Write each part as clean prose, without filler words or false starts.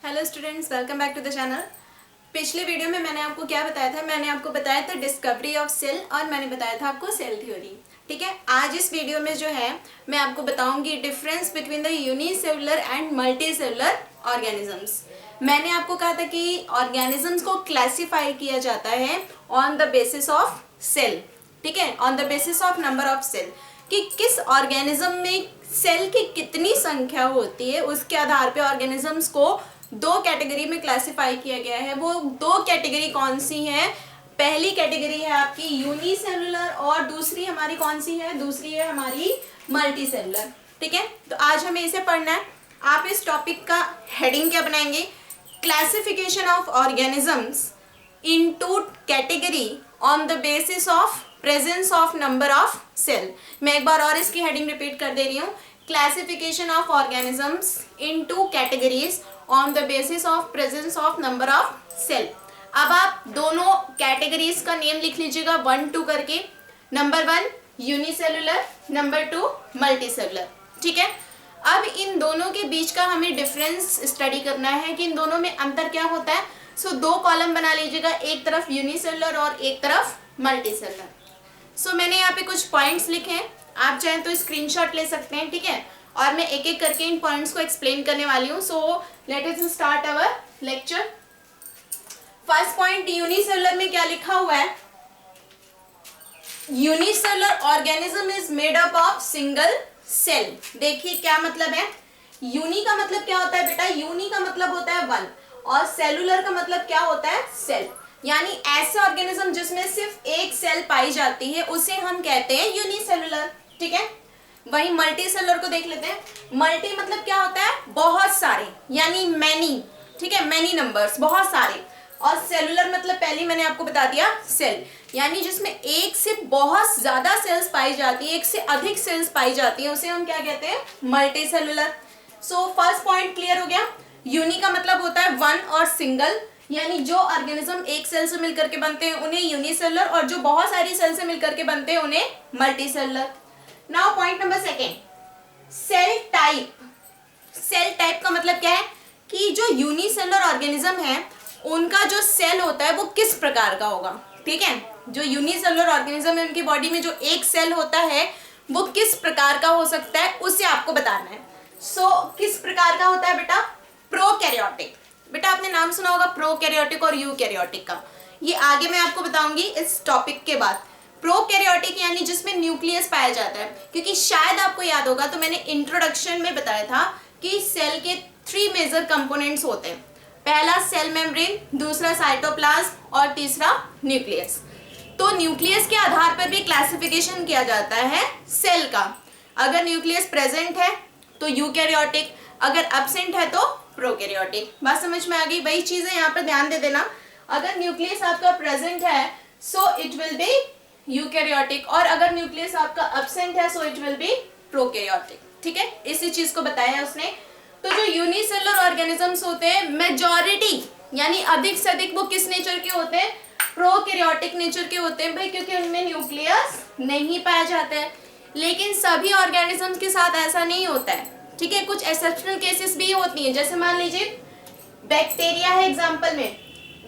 Hello students, welcome back to the channel. पिछले video में मैंने आपको क्या बताया था? मैंने आपको बताया था डिस्कवरी ऑफ सेल और मैंने बताया था आपको सेल थ्योरी। ठीक है, आज इस वीडियो में जो है मैं आपको बताऊंगी difference between the unicellular and multicellular organisms. मैंने आपको कहा था कि ऑर्गेनिजम्स को क्लासिफाई किया जाता है on the basis of cell. ठीक है, on the basis of number of cell, कि किस ऑर्गेनिज्म में सेल की कितनी संख्या होती है, उसके आधार पे ऑर्गेनिजम्स को दो कैटेगरी में क्लासिफाई किया गया है। वो दो कैटेगरी कौन सी है? पहली कैटेगरी है आपकी यूनिसेलुलर और दूसरी हमारी कौन सी है? दूसरी है हमारी मल्टीसेलुलर। ठीक है, तो आज हमें इसे पढ़ना है। आप इस टॉपिक का हेडिंग क्या बनाएंगे? Classification of organisms into category on the basis of presence of number of cell. मैं एक बार और इसकी हेडिंग रिपीट कर दे रही हूँ। Classification of organisms into categories on the basis of presence of number of cell. अब आप दोनों कैटेगरीज का नेम लिख लीजिएगा 1 2 करके। Number 1 unicellular, number 2 multicellular. ठीक है, अब इन दोनों के बीच का हमें डिफरेंस स्टडी करना है कि इन दोनों में अंतर क्या होता है। सो दो कॉलम बना लीजिएगा, एक तरफ यूनिसेलुलर और एक तरफ मल्टीसेलुलर। सो मैंने यहाँ पे कुछ पॉइंट्स लिखे हैं, आप चाहें तो स्क्रीनशॉट ले सकते हैं। ठीक है, और मैं एक एक करके इन पॉइंट्स को एक्सप्लेन करने वाली हूँ। So let us start our lecture. First point, unicellular में क्या लिखा हुआ है? Unicellular organism is made up of single cell. देखिए क्या मतलब है। यूनि का मतलब क्या होता है बेटा? यूनि का मतलब होता है 1 और सेलुलर का मतलब क्या होता है? सेल। यानी ऐसे ऑर्गेनिज्म जिसमें सिर्फ एक सेल पाई जाती है उसे हम कहते हैं यूनिसेलुलर। ठीक है, वही मल्टीसेलुलर को देख लेते हैं। मल्टी मतलब क्या होता है? बहुत सारे, यानी मैनी। ठीक है, मैनी नंबर्स, बहुत सारे। और सेलुलर मतलब पहले मैंने आपको बता दिया, सेल, यानी जिसमें एक से बहुत ज्यादा सेल्स पाई जाती है, एक से अधिक सेल्स पाई जाती है, उसे हम क्या कहते हैं? Multicellular. So first point clear हो गया। यूनि का मतलब होता है 1 और सिंगल, यानी जो ऑर्गेनिज्म एक सेल से मिलकर के बनते हैं उन्हें यूनिसेलुलर, और जो बहुत सारी सेल से मिलकर के बनते हैं उन्हें multicellular. Now point number second, cell type. Cell type का मतलब क्या है कि जो यूनिसेलुलर ऑर्गेनिज्म है उनका जो सेल होता है वो किस प्रकार का होगा। ठीक है, जो यूनिसेलुलर ऑर्गेनिज्म है उनकी बॉडी में जो एक सेल होता है वो किस प्रकार का हो सकता है, उसे आपको बताना है। सो किस प्रकार का होता है बेटा? प्रोकैरियोटिक। बेटा आपने नाम सुना होगा प्रोकैरियोटिक और यूकैरियोटिक का, ये आगे मैं आपको बताऊंगी इस टॉपिक के बाद। प्रोकैरियोटिक यानी जिसमें न्यूक्लियस पाया जाता है, क्योंकि शायद आपको याद होगा तो मैंने इंट्रोडक्शन में बताया था कि सेल के 3 मेजर कंपोनेंट्स होते हैं। पहला सेल मेम्ब्रेन, दूसरा साइटोप्लाज्म और तीसरा न्यूक्लियस। तो न्यूक्लियस के आधार पर भी क्लासिफिकेशन किया जाता है सेल का। अगर न्यूक्लियस प्रेजेंट है तो यूकैरियोटिक, अगर एब्सेंट है तो प्रोकैरियोटिक। बात समझ में आ गई? वही चीजें यहाँ पर ध्यान दे देना। अगर न्यूक्लियस आपका प्रेजेंट है so it will be eukaryotic, और अगर न्यूक्लियस आपका एब्सेंट है so it will be prokaryotic. ठीक है, इसी चीज को बताया है उसने। तो जो यूनिसेलुलर ऑर्गेनिजम्स होते हैं मेजॉरिटी यानी अधिक से अधिक वो किस नेचर के होते हैं? प्रोकैरियोटिक नेचर के होते हैं भाई, क्योंकि उनमें न्यूक्लियस नहीं पाया जाता है। लेकिन सभी ऑर्गेनिजम्स के साथ ऐसा नहीं होता है। ठीक है, कुछ एक्सेप्शनल केसेस भी होती हैं। जैसे मान लीजिए बैक्टीरिया है, एग्जाम्पल में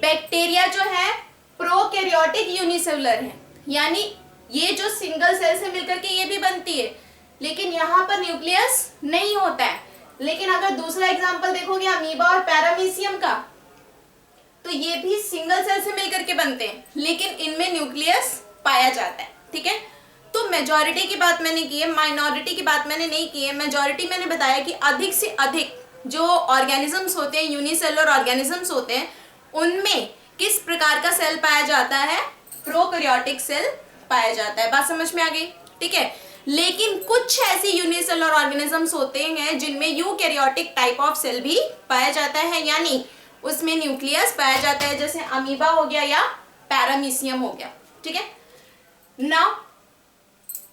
बैक्टीरिया जो है प्रोकैरियोटिक यूनिसेलुलर है, यानी ये जो सिंगल सेल से मिलकर के ये भी बनती है, लेकिन यहाँ पर न्यूक्लियस नहीं होता है। लेकिन अगर दूसरा एग्जांपल देखोगे अमीबा और पैरामीशियम का, तो ये भी सिंगल सेल से मिलकर के बनते हैं, लेकिन इनमें न्यूक्लियस पाया जाता है। ठीक है, तो मेजॉरिटी की बात मैंने की है, माइनॉरिटी की बात मैंने नहीं की है। मेजॉरिटी मैंने बताया कि अधिक से अधिक जो ऑर्गेनिजम्स होते हैं, यूनिसेलुलर ऑर्गेनिजम्स होते हैं, उनमें किस प्रकार का सेल पाया जाता है? प्रोकैरियोटिक सेल पाया जाता है। बात समझ में आ गई? ठीक है, लेकिन कुछ ऐसी यूनिसेलुलर ऑर्गेनिजम्स होते हैं जिनमें यूकैरियोटिक टाइप ऑफ सेल भी पाया जाता है, यानी उसमें न्यूक्लियस पाया जाता है, जैसे अमीबा हो गया या पैरामीशियम हो गया। ठीक है, नाउ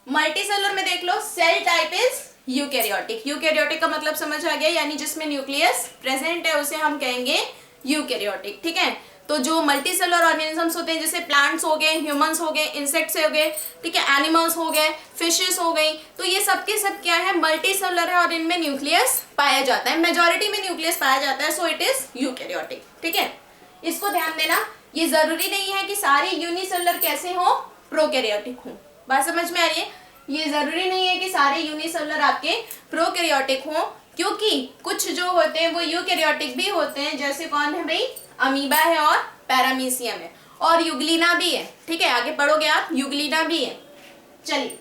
मल्टीसेलुलर में देख लो, cell type is eukaryotic. Eukaryotic का मतलब समझ आ गया, यानी जिसमें न्यूक्लियस प्रेजेंट है उसे हम कहेंगे यूकैरियोटिक। ठीक है, तो जो मल्टी सेलुलर ऑर्गेनिजम्स होते हैं जैसे प्लांट्स हो गए, ह्यूमंस हो गए, इंसेक्ट्स हो गए, ठीक है, एनिमल्स हो गए, फिशेस हो गई, तो ये सब के सब क्या है, मल्टी सेलुलर है और इनमें न्यूक्लियस पाया जाता है, मेजॉरिटी में न्यूक्लियस पाया जाता है, सो इट इज यूकैरियोटिक। ठीक है, इसको ध्यान देना, ये जरूरी नहीं है कि सारे यूनिसेलुलर कैसे हो, प्रोकैरियोटिक हो। बात समझ में आ रही है? ये जरूरी नहीं है कि सारे यूनिसेलुलर आपके प्रोकैरियोटिक हो, क्योंकि कुछ जो होते हैं वो यूकैरियोटिक भी होते हैं, जैसे कौन है भाई, अमीबा है और पैरामीशियम है और यूग्लिना भी है। ठीक है, आगे पढ़ोगे आप, यूग्लिना भी है। चलिए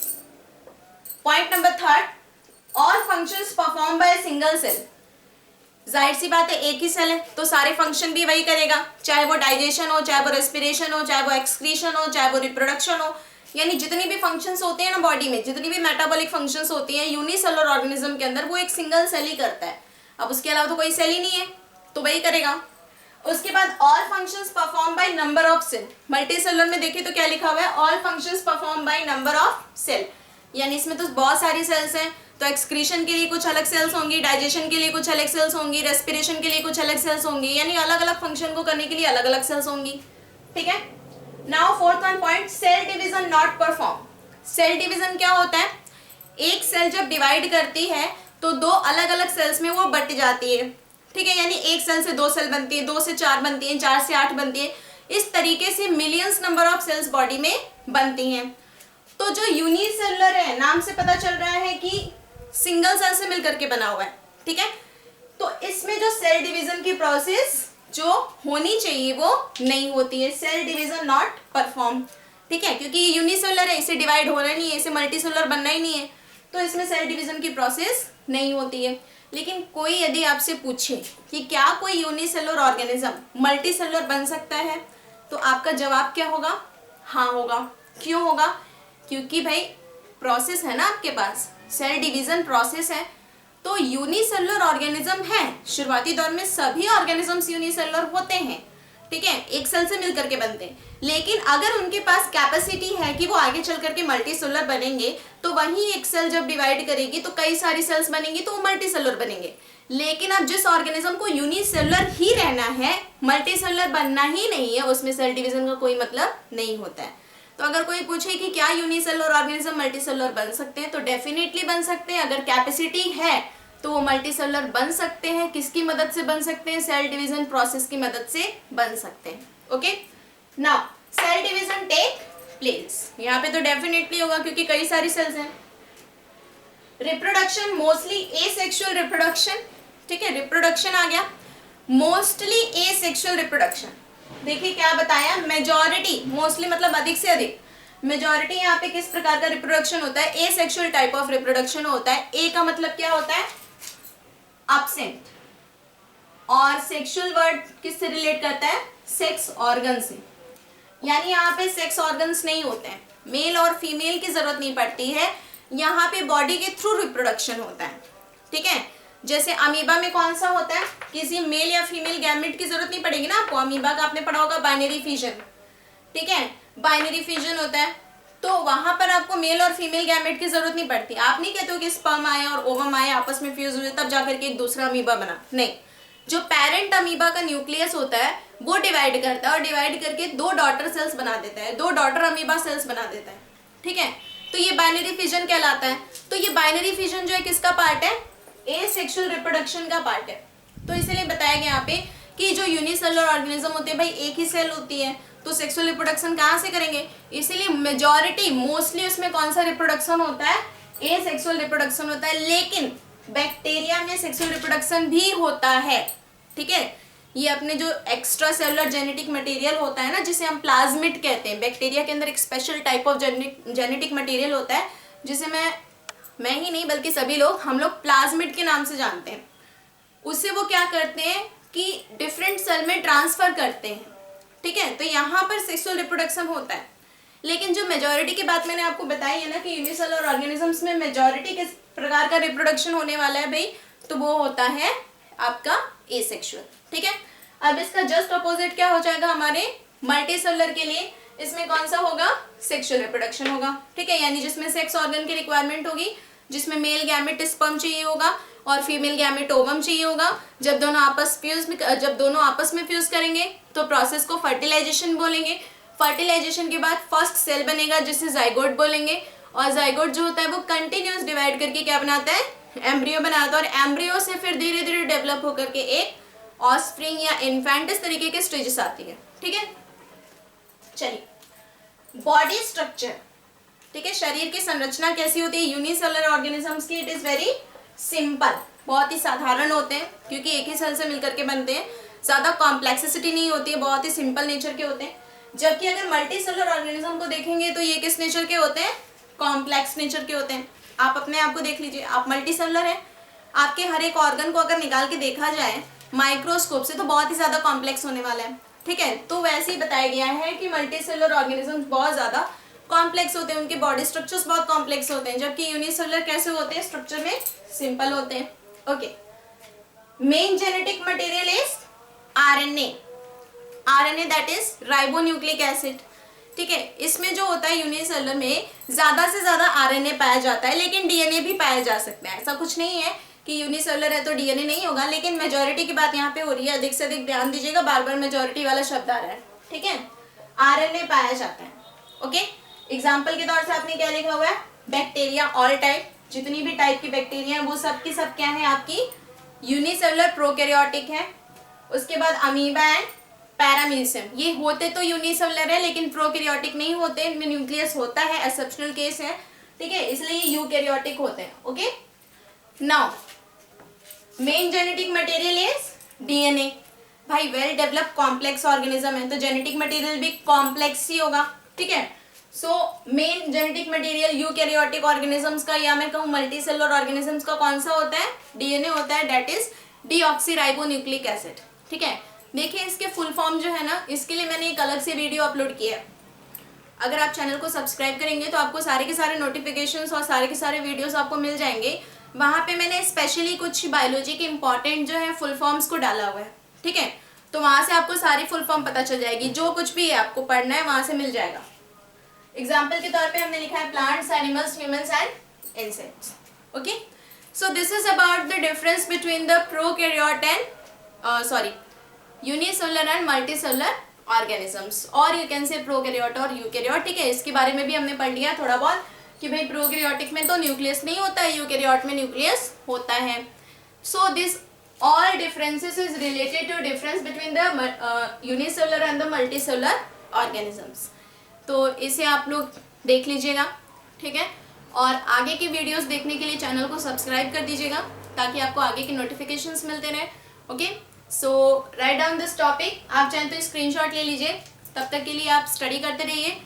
point number 3, all functions perform by single cell. जाहिर सी बात है, एक ही सेल है तो सारे फंक्शन भी वही करेगा, चाहे वो डाइजेशन हो, चाहे वो रेस्पिरेशन हो, चाहे वो एक्सक्रीशन हो, चाहे वो रिप्रोडक्शन हो, यानी जितनी भी फंक्शंस होते हैं ना बॉडी में, जितनी भी मेटाबॉलिक फंक्शंस होती हैं यूनिसेलुलर ऑर्गेनिज्म के अंदर, वो एक सिंगल सेल ही करता है। अब उसके अलावा तो कोई सेल ही नहीं है, तो वही करेगा। उसके बाद all functions perform by number of cell. Multicellular में देखिए तो क्या लिखा हुआ है, all functions perform by number of cell, यानी इसमें तो बहुत सारी सेल्स हैं, तो एक्सक्रीशन के लिए कुछ अलग सेल्स होंगी, डाइजेशन के लिए कुछ अलग सेल्स होंगी, रेस्पिरेशन के लिए कुछ अलग सेल्स होंगी, यानी अलग अलग फंक्शन को करने के लिए अलग अलग सेल्स होंगी। ठीक है, now fourth one point, cell division not perform. Cell division क्या होता है, एक सेल जब डिवाइड करती है तो दो अलग अलग सेल्स में वो बट जाती है। ठीक है, यानी एक सेल से दो सेल बनती है, दो से चार बनती है, चार से आठ बनती है, इस तरीके से millions number of sales body में बनती हैं। तो जो यूनिसेलुलर है, नाम से पता चल रहा है कि सिंगल सेल से मिलकर के बना हुआ है। ठीक है, तो इसमें जो सेल डिवीजन की प्रोसेस जो होनी चाहिए वो नहीं होती है, सेल डिवीजन नॉट परफॉर्म। ठीक है, क्योंकि ये यूनिसेलुलर है, इसे डिवाइड होना नहीं है, इसे मल्टीसेलुलर बनना ही नहीं है, तो इसमें सेल डिवीजन की प्रोसेस नहीं होती है। लेकिन कोई यदि आपसे पूछे कि क्या कोई यूनिसेलुलर ऑर्गेनिज्म मल्टीसेलुलर बन सकता है, तो आपका जवाब क्या होगा, हाँ होगा। क्यों होगा, क्योंकि भाई प्रोसेस है ना आपके पास, सेल डिवीजन प्रोसेस है, तो यूनिसेलुलर ऑर्गेनिज्म है, शुरुआती दौर में सभी ऑर्गेनिजम्स यूनिसेलुलर होते हैं। ठीक है, एक सेल से मिलकर के बनते हैं, लेकिन अगर उनके पास कैपेसिटी है कि वो आगे चल करके मल्टीसेलुलर बनेंगे, तो वहीं एक सेल जब डिवाइड करेगी तो कई सारी सेल्स बनेंगी, तो वो मल्टीसेलुलर बनेंगे। लेकिन अब जिस ऑर्गेनिज्म को यूनिसेलुलर ही रहना है, मल्टीसेलुलर बनना ही नहीं है, उसमें सेल डिवीजन का कोई मतलब नहीं होता है। तो अगर कोई पूछे कि क्या यूनिसेलुलर ऑर्गेनिज्म मल्टीसेलुलर बन सकते हैं, तो डेफिनेटली बन सकते हैं। अगर कैपेसिटी है तो वो मल्टीसेलुलर बन सकते हैं। किसकी मदद से बन सकते हैं, सेल डिवीजन प्रोसेस की मदद से बन सकते हैं। Okay, now cell division take place, यहाँ पे तो डेफिनेटली होगा क्योंकि कई सारी सेल्स हैं। Reproduction mostly asexual reproduction. ठीक है, रिप्रोडक्शन आ गया, मोस्टली एसेक्सुअल रिप्रोडक्शन। देखिए क्या बताया, मेजॉरिटी, मोस्टली मतलब अधिक से अधिक, मेजॉरिटी यहाँ पे किस प्रकार का रिप्रोडक्शन होता है, एसेक्सुअल टाइप ऑफ रिप्रोडक्शन होता है। ए का मतलब क्या होता है, एब्सेंट, और सेक्सुअल वर्ड किससे रिलेट करता है, सेक्स ऑर्गन से, यानी यहाँ पे सेक्स ऑर्गन्स नहीं होते हैं, मेल और फीमेल की जरूरत नहीं पड़ती है, यहाँ पे बॉडी के थ्रू रिप्रोडक्शन होता है। ठीक है, जैसे अमीबा में कौन सा होता है, किसी मेल या फीमेल गैमेट की जरूरत नहीं पड़ेगी ना आपको, अमीबा का आपने पढ़ा होगा बाइनरी फिजन। ठीक है, बाइनरी फिजन होता है, तो वहां पर आपको मेल और फीमेल गैमेट की जरूरत नहीं पड़ती। आप नहीं कहते हो कि स्पर्म आए और ओवम आए, आपस में फ्यूज हुए, तब जाकर के एक दूसरा अमीबा बना, नहीं। जो पेरेंट अमीबा का न्यूक्लियस होता है वो डिवाइड करता है, और डिवाइड करके दो डॉटर सेल्स बना देता है, दो डॉटर अमीबा सेल्स बना देता है। ठीक है, तो ये बाइनरी फिजन कहलाता है। तो ये बाइनरी फिजन जो है किसका पार्ट है, एसेक्सुअल रिप्रोडक्शन का पार्ट है। तो इसलिए बताया गया यहाँ पे कि जो यूनिसेलुलर ऑर्गेनिज्म होते हैं भाई, एक ही सेल होती है, तो सेक्सुअल रिप्रोडक्शन कहाँ से करेंगे, इसीलिए मेजॉरिटी मोस्टली उसमें कौन सा रिप्रोडक्शन होता है, एसेक्सुअल रिप्रोडक्शन होता है। लेकिन बैक्टीरिया में सेक्सुअल रिप्रोडक्शन भी होता है। ठीक है, ये अपने जो एक्स्ट्रा सेलुलर जेनेटिक मटेरियल होता है ना, जिसे हम प्लाज्मिड कहते हैं, बैक्टीरिया के अंदर एक special type of genetic material होता है, जिसे मैं ही नहीं बल्कि सभी लोग, हम लोग प्लाज्मिड के नाम से जानते हैं। उससे वो क्या करते हैं कि डिफरेंट सेल में ट्रांसफर करते हैं। ठीक है, तो यहाँ पर सेक्सुअल रिप्रोडक्शन होता है। लेकिन जो मेजॉरिटी की बात मैंने आपको बताई है ना कि यूनिसेलुलर ऑर्गेनिजम्स में मेजॉरिटी किस प्रकार का रिप्रोडक्शन होने वाला है भाई, तो वो होता है आपका एसेक्सुअल। ठीक है, अब इसका जस्ट अपोजिट क्या हो जाएगा हमारे मल्टीसेलुलर के लिए, इसमें कौन सा होगा, सेक्सुअल रिप्रोडक्शन होगा। ठीक है, यानी जिसमें सेक्स ऑर्गन की रिक्वायरमेंट होगी, जिसमें मेल गैमेट स्पर्म चाहिए होगा, और फीमेल गैमेट ओवम चाहिए होगा। जब दोनों आपस में फ्यूज करेंगे तो प्रोसेस को फर्टिलाइजेशन बोलेंगे। फर्टिलाइजेशन के बाद फर्स्ट सेल बनेगा जिसे जाइगोट बोलेंगे, और जाइगोट जो होता है वो कंटिन्यूस डिवाइड करके क्या बनाता है, एम्ब्रियो बनाता है, और एम्ब्रियो से फिर धीरे धीरे डेवलप होकर के एक ऑस्प्रिंग या इन्फेंट इस तरीके के स्टेजेस आती है। ठीक है, चलिए बॉडी स्ट्रक्चर। ठीक है, शरीर की संरचना कैसी होती है यूनिसेलुलर ऑर्गेनिजम्स की? इट इज वेरी सिंपल, बहुत ही साधारण होते हैं क्योंकि एक ही सेल से मिलकर के बनते हैं, ज्यादा कॉम्प्लेक्सिटी नहीं होती है, बहुत ही सिंपल नेचर के होते हैं। जबकि अगर मल्टी सेलुलर ऑर्गेनिज्म को देखेंगे तो ये किस नेचर के होते हैं, कॉम्प्लेक्स नेचर के होते हैं। आप अपने आप को देख लीजिए, आप मल्टी सेलुलर हैं, आपके हर एक ऑर्गन को अगर निकाल के देखा जाए माइक्रोस्कोप से तो बहुत ही ज्यादा कॉम्प्लेक्स होने वाला है। ठीक है, तो वैसे ही बताया गया है कि मल्टी सेलुलर ऑर्गेनिजम्स बहुत ज्यादा कॉम्प्लेक्स होते हैं, उनके बॉडी स्ट्रक्चर्स बहुत कॉम्प्लेक्स होते हैं, जबकि यूनिसेलुलर कैसे होते हैं, स्ट्रक्चर में सिंपल होते हैं। Okay, main genetic material is RNA, RNA that is ribonucleic acid. ठीक है, इसमें जो होता है यूनिसेलुलर में ज्यादा से ज्यादा आरएनए पाया जाता है, लेकिन डीएनए भी पाया जा सकता है। ऐसा कुछ नहीं है कि यूनिसेलुलर है तो डीएनए नहीं होगा, लेकिन मेजॉरिटी की बात यहाँ पे हो रही है, अधिक से अधिक ध्यान दीजिएगा, बार बार मेजॉरिटी वाला शब्द आ रहा है। ठीक है, आरएनए पाया जाता है। ओके, एग्जाम्पल के तौर से आपने क्या लिखा हुआ है, बैक्टीरिया ऑल टाइप, जितनी भी टाइप की बैक्टीरिया है वो सब की सब क्या है आपकी यूनिसेलुलर प्रोकैरियोटिक है। उसके बाद अमीबा एंड पैरामीशियम, ये होते तो यूनिसेलुलर है लेकिन प्रोकैरियोटिक नहीं होते, इनमें न्यूक्लियस होता है, एक्सेप्शनल केस है। ठीक है, इसलिए ये यूकैरियोटिक होते हैं। Okay, now main genetic material is DNA. भाई वेल डेवलप्ड कॉम्प्लेक्स ऑर्गेनिज्म है तो जेनेटिक मटेरियल भी कॉम्प्लेक्स ही होगा। ठीक है, so main genetic material eukaryotic organisms का या मैं कहूँ मल्टी सेलुलर ऑर्गेनिजम्स का कौन सा होता है, डीएनए होता है, दैट इज डीऑक्सीराइबोन्यूक्लिक एसिड। ठीक है, देखिए इसके फुल फॉर्म जो है ना, इसके लिए मैंने एक अलग से वीडियो अपलोड किया है। अगर आप चैनल को सब्सक्राइब करेंगे तो आपको सारे के सारे नोटिफिकेशंस और सारे के सारे वीडियोस आपको मिल जाएंगे। वहाँ पे मैंने स्पेशली कुछ बायोलॉजी के इंपॉर्टेंट जो है फुल फॉर्म्स को डाला हुआ है। ठीक है, तो वहाँ से आपको सारी फुल फॉर्म पता चल जाएगी, जो कुछ भी है आपको पढ़ना है वहाँ से मिल जाएगा। एग्जाम्पल के तौर पे हमने लिखा है plants, animals, humans and insects. Okay, so this is about the difference between the prokaryote and unicellular and multicellular organisms, और यू कैन से प्रोकैरियोट और यूकैरियोट। ठीक है, इसके बारे में भी हमने पढ़ लिया थोड़ा बहुत कि भाई प्रोकैरियोटिक में तो न्यूक्लियस नहीं होता है, यूकैरियोट में न्यूक्लियस होता है। So this all differences is related to difference between the unicellular and the multicellular organisms. तो इसे आप लोग देख लीजिएगा। ठीक है, और आगे की वीडियोस देखने के लिए चैनल को सब्सक्राइब कर दीजिएगा ताकि आपको आगे के नोटिफिकेशंस मिलते रहें। Okay, so write down this topic, आप चाहें तो स्क्रीनशॉट ले लीजिए, तब तक के लिए आप स्टडी करते रहिए।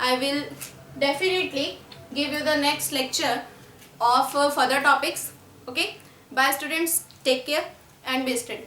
I will definitely give you the next lecture of further topics. Okay, bye students, take care and be study.